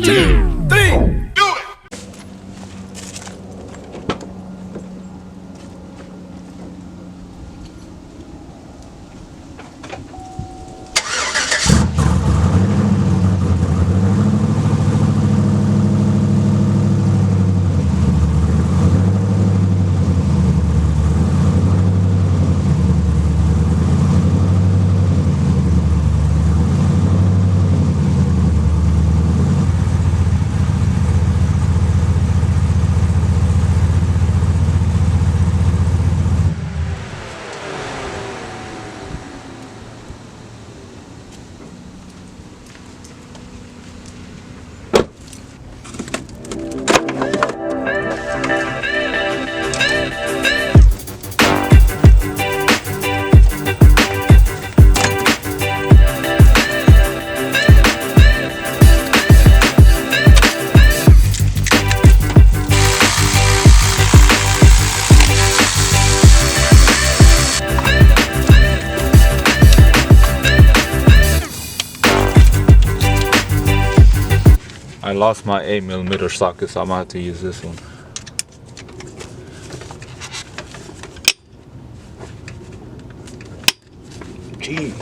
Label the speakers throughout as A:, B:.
A: 2, 3.
B: I lost my 8mm socket, so I'm gonna have to use this one. Jeez.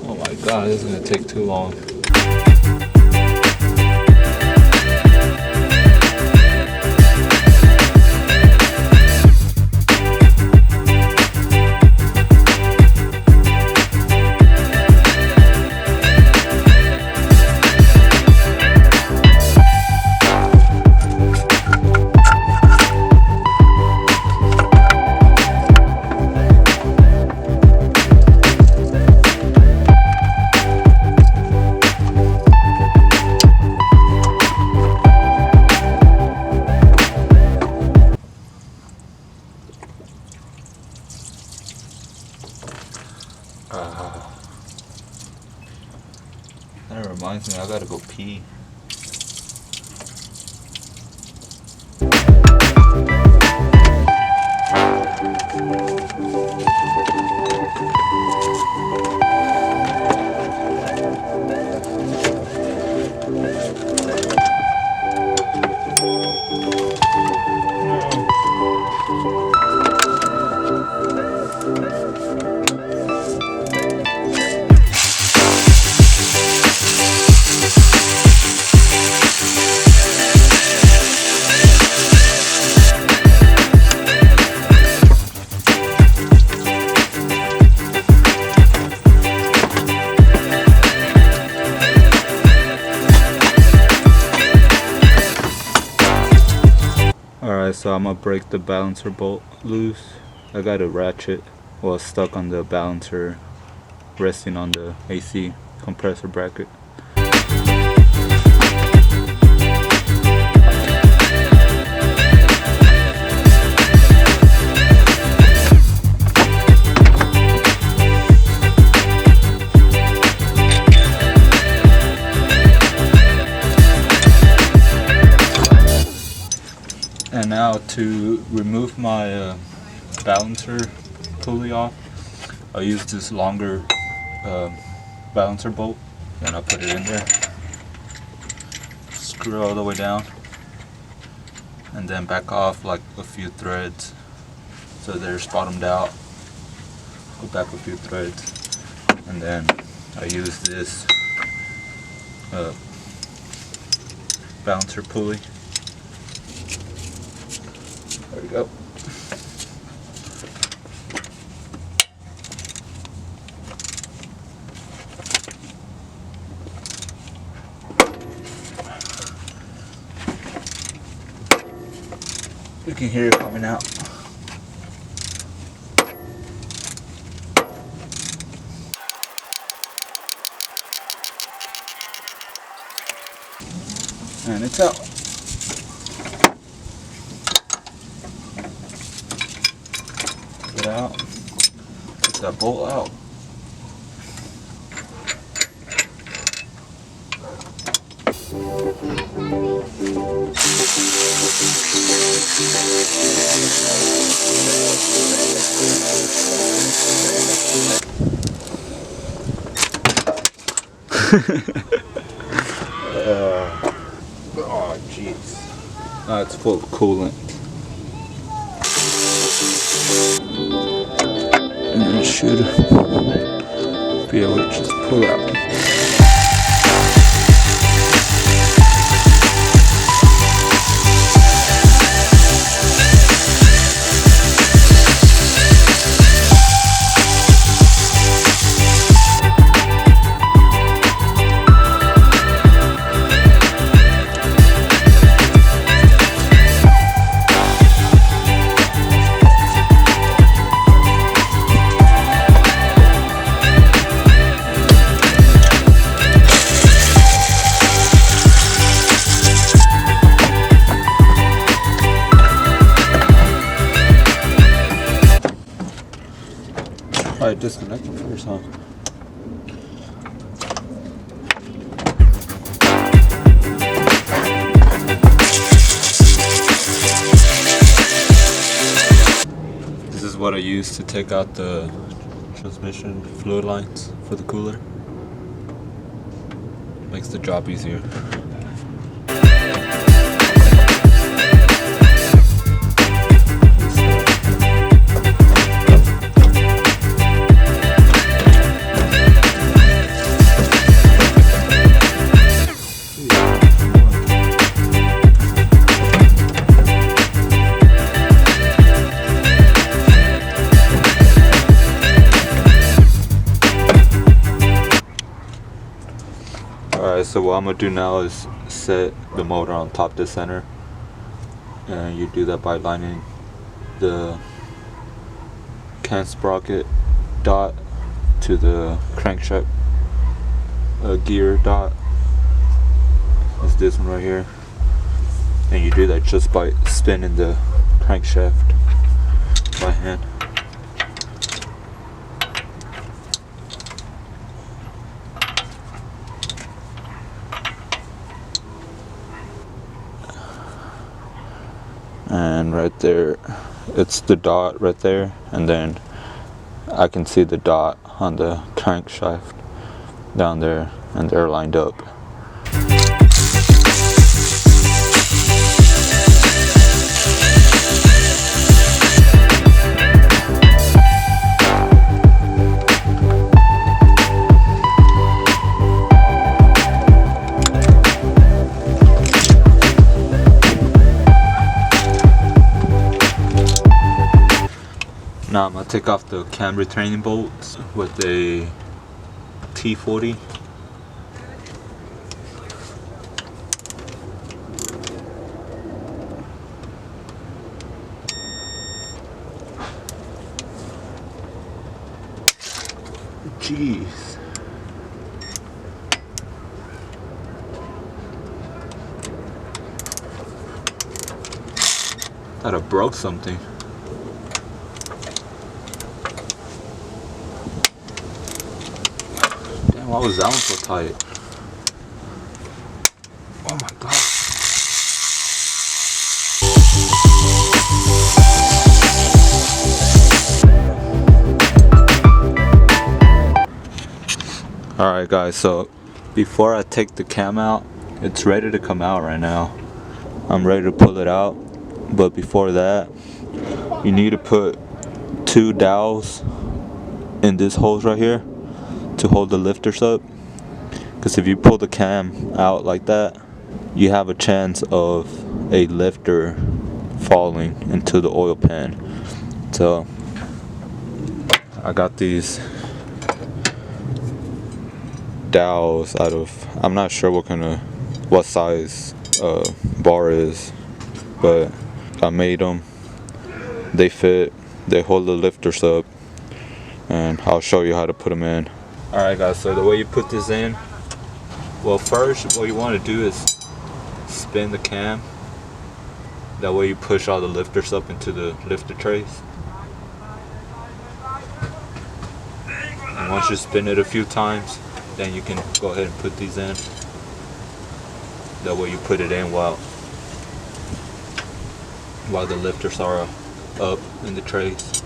B: Oh my god, this is gonna take too long. That reminds me, I gotta go pee. Alright, so I'm gonna break the balancer bolt loose. I got a ratchet, well, stuck on the balancer, resting on the AC compressor bracket. And now to remove my balancer pulley off, I'll use this longer balancer bolt, and I'll put it in there, screw it all the way down, and then back off like a few threads so they're bottomed out. Go back a few threads, and then I use this balancer pulley. There we go. You can hear it coming out. And it's out. Get out. Get that bolt out. Oh jeez. It's full of coolant. And it should be able to just pull out. Alright, disconnect them first, huh? This is what I use to take out the transmission fluid lines for the cooler. Makes the job easier. Alright, so what I'm going to do now is set the motor on top of the center, and you do that by lining the can sprocket dot to the crankshaft gear dot. It's this one right here, and you do that just by spinning the crankshaft by hand. And right there, it's the dot right there, and then I can see the dot on the crankshaft down there, and they're lined up. Now I'm going to take off the cam retaining bolts with a T40. Jeez. Thought I broke something. Why was that one so tight? Oh my god. Alright guys, so before I take the cam out, it's ready to come out right now. I'm ready to pull it out, but before that, you need to put 2 dowels in this hose right here to hold the lifters up, because if you pull the cam out like that, you have a chance of a lifter falling into the oil pan. So I got these dowels out of, I'm not sure what size bar is, but I made them. They fit, they hold the lifters up, and I'll show you how to put them in. Alright guys, so the way you put this in, well, first what you want to do is spin the cam. That way you push all the lifters up into the lifter trays. And once you spin it a few times, then you can go ahead and put these in. That way you put it in while while the lifters are up in the trays.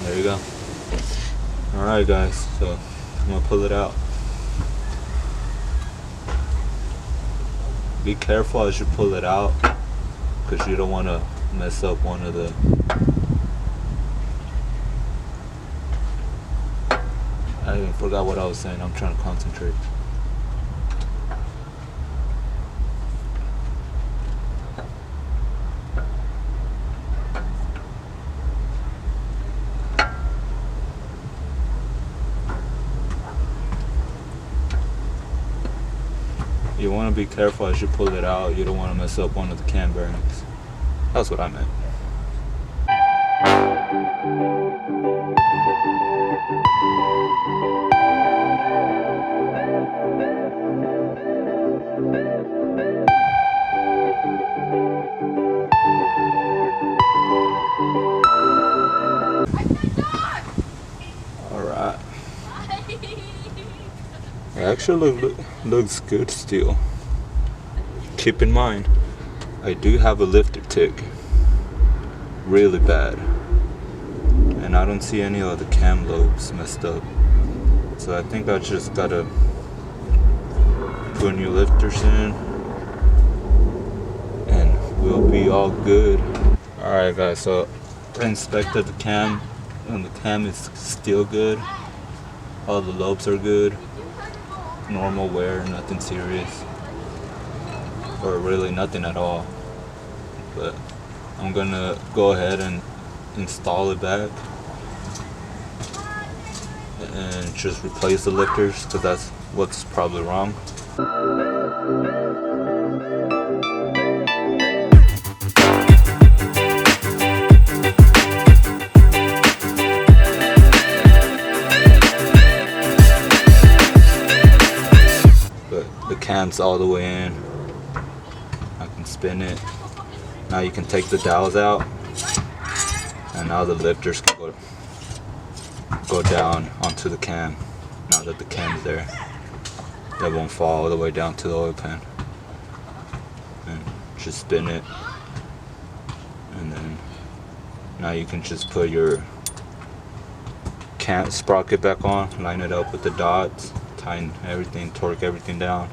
B: There you go. Alright guys, so I'm gonna pull it out. Be careful as you pull it out, because you don't want to mess up one of the... I even forgot what I was saying. I'm trying to concentrate. You want to be careful as you pull it out. You don't want to mess up one of the cam bearings. That's what I meant. Alright. It actually looks good still. Keep in mind, I do have a lifter tick. Really bad. And I don't see any of the cam lobes messed up. So I think I just gotta put new lifters in and we'll be all good. Alright guys, so I inspected the cam and the cam is still good. All the lobes are good. Normal wear, nothing serious. Or really nothing at all. But I'm gonna go ahead and install it back and just replace the lifters, because that's what's probably wrong. But the cam's all the way in. I can spin it. Now you can take the dowels out, and now the lifters can go down onto the cam. Now that the cam's there, that won't fall all the way down to the oil pan. And just spin it, and then now you can just put your cam sprocket back on, line it up with the dots, tighten everything, torque everything down.